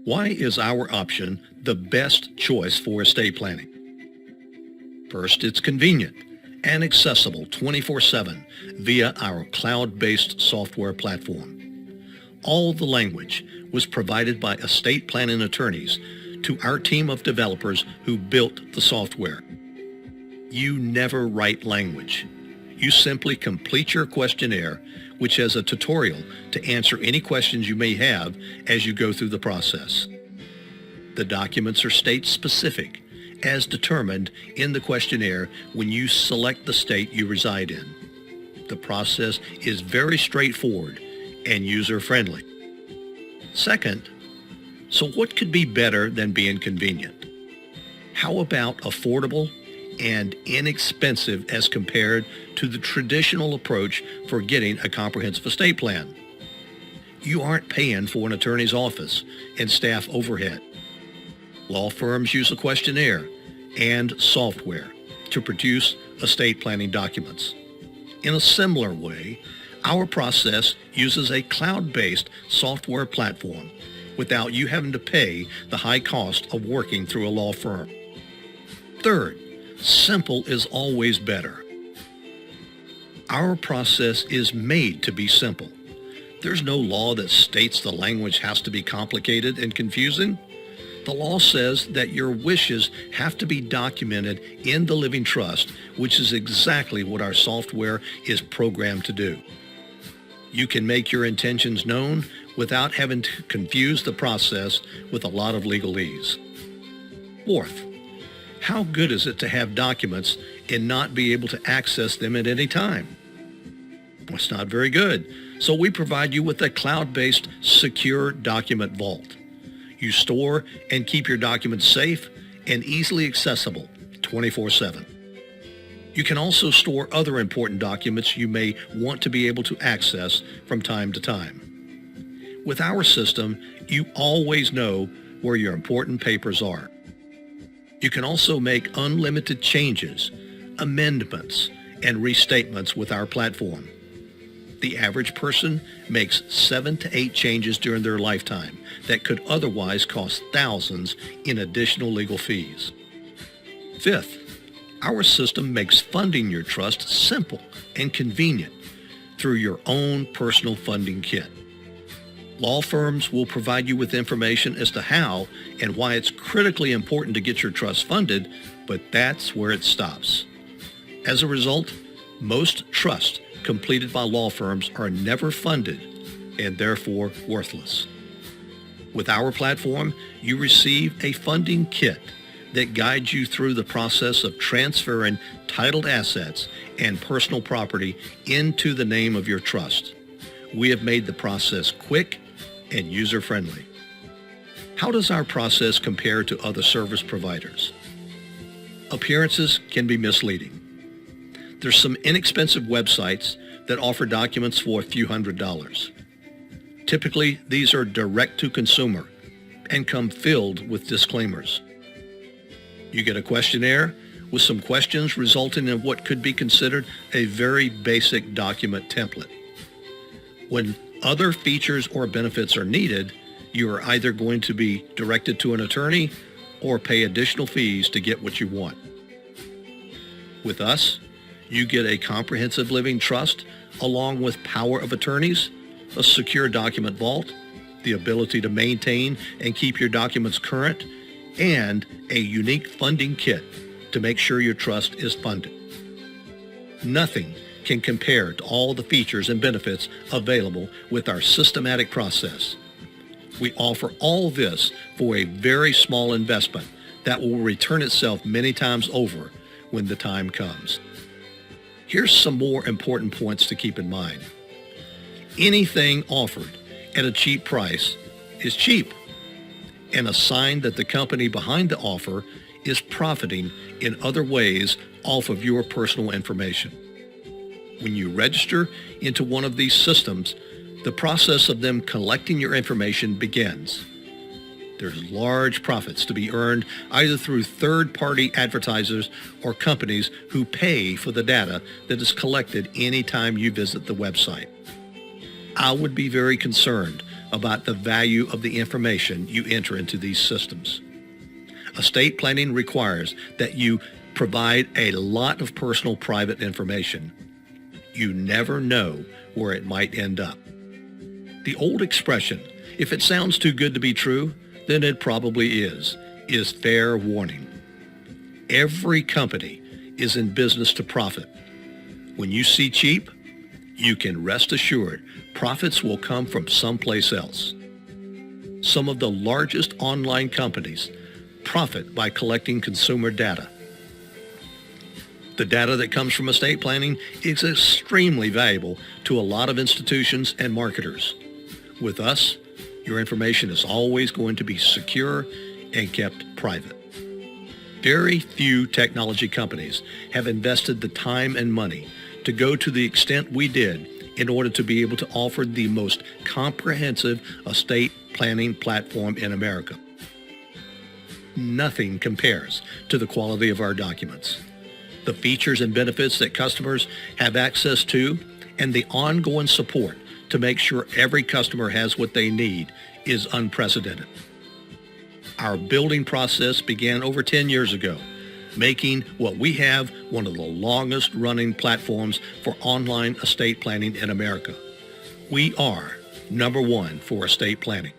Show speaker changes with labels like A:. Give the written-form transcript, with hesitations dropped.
A: Why is our option the best choice for estate planning? First, it's convenient and accessible 24/7 via our cloud-based software platform. All the language was provided by estate planning attorneys to our team of developers who built the software. You never write language. You simply complete your questionnaire, which has a tutorial to answer any questions you may have as you go through the process. The documents are state-specific, as determined in the questionnaire when you select the state you reside in. The process is very straightforward and user-friendly. Second, so what could be better than being convenient? How about affordable and inexpensive as compared to the traditional approach for getting a comprehensive estate plan? You aren't paying for an attorney's office and staff overhead. Law firms use a questionnaire and software to produce estate planning documents. In a similar way, our process uses a cloud-based software platform without you having to pay the high cost of working through a law firm. Third, simple is always better. Our process is made to be simple. There's no law that states the language has to be complicated and confusing. The law says that your wishes have to be documented in the living trust, which is exactly what our software is programmed to do. You can make your intentions known without having to confuse the process with a lot of legalese. Fourth, how good is it to have documents and not be able to access them at any time? Well, it's not very good. So we provide you with a cloud-based secure document vault. You store and keep your documents safe and easily accessible 24/7. You can also store other important documents you may want to be able to access from time to time. With our system, you always know where your important papers are. You can also make unlimited changes, amendments, and restatements with our platform. The average person makes 7 to 8 changes during their lifetime that could otherwise cost thousands in additional legal fees. Fifth, our system makes funding your trust simple and convenient through your own personal funding kit. Law firms will provide you with information as to how and why it's critically important to get your trust funded, but that's where it stops. As a result, most trusts completed by law firms are never funded and therefore worthless. With our platform, you receive a funding kit that guides you through the process of transferring titled assets and personal property into the name of your trust. We have made the process quick and user-friendly. How does our process compare to other service providers? Appearances can be misleading. There's some inexpensive websites that offer documents for a few $100s. Typically, these are direct to consumer and come filled with disclaimers. You get a questionnaire with some questions resulting in what could be considered a very basic document template. When other features or benefits are needed, you are either going to be directed to an attorney or pay additional fees to get what you want. With us, you get a comprehensive living trust along with power of attorneys, a secure document vault, the ability to maintain and keep your documents current, and a unique funding kit to make sure your trust is funded. Nothing can compare to all the features and benefits available with our systematic process. We offer all this for a very small investment that will return itself many times over when the time comes. Here's some more important points to keep in mind. Anything offered at a cheap price is cheap, and a sign that the company behind the offer is profiting in other ways off of your personal information. When you register into one of these systems, the process of them collecting your information begins. There's large profits to be earned either through third-party advertisers or companies who pay for the data that is collected anytime you visit the website. I would be very concerned about the value of the information you enter into these systems. Estate planning requires that you provide a lot of personal private information. You never know where it might end up. The old expression, if it sounds too good to be true, then it probably is fair warning. Every company is in business to profit. When you see cheap, you can rest assured profits will come from someplace else. Some of the largest online companies profit by collecting consumer data. The data that comes from estate planning is extremely valuable to a lot of institutions and marketers. With us, your information is always going to be secure and kept private. Very few technology companies have invested the time and money to go to the extent we did in order to be able to offer the most comprehensive estate planning platform in America. Nothing compares to the quality of our documents, the features and benefits that customers have access to, and the ongoing support to make sure every customer has what they need is unprecedented. Our building process began over 10 years ago, making what we have one of the longest running platforms for online estate planning in America. We are number one for estate planning.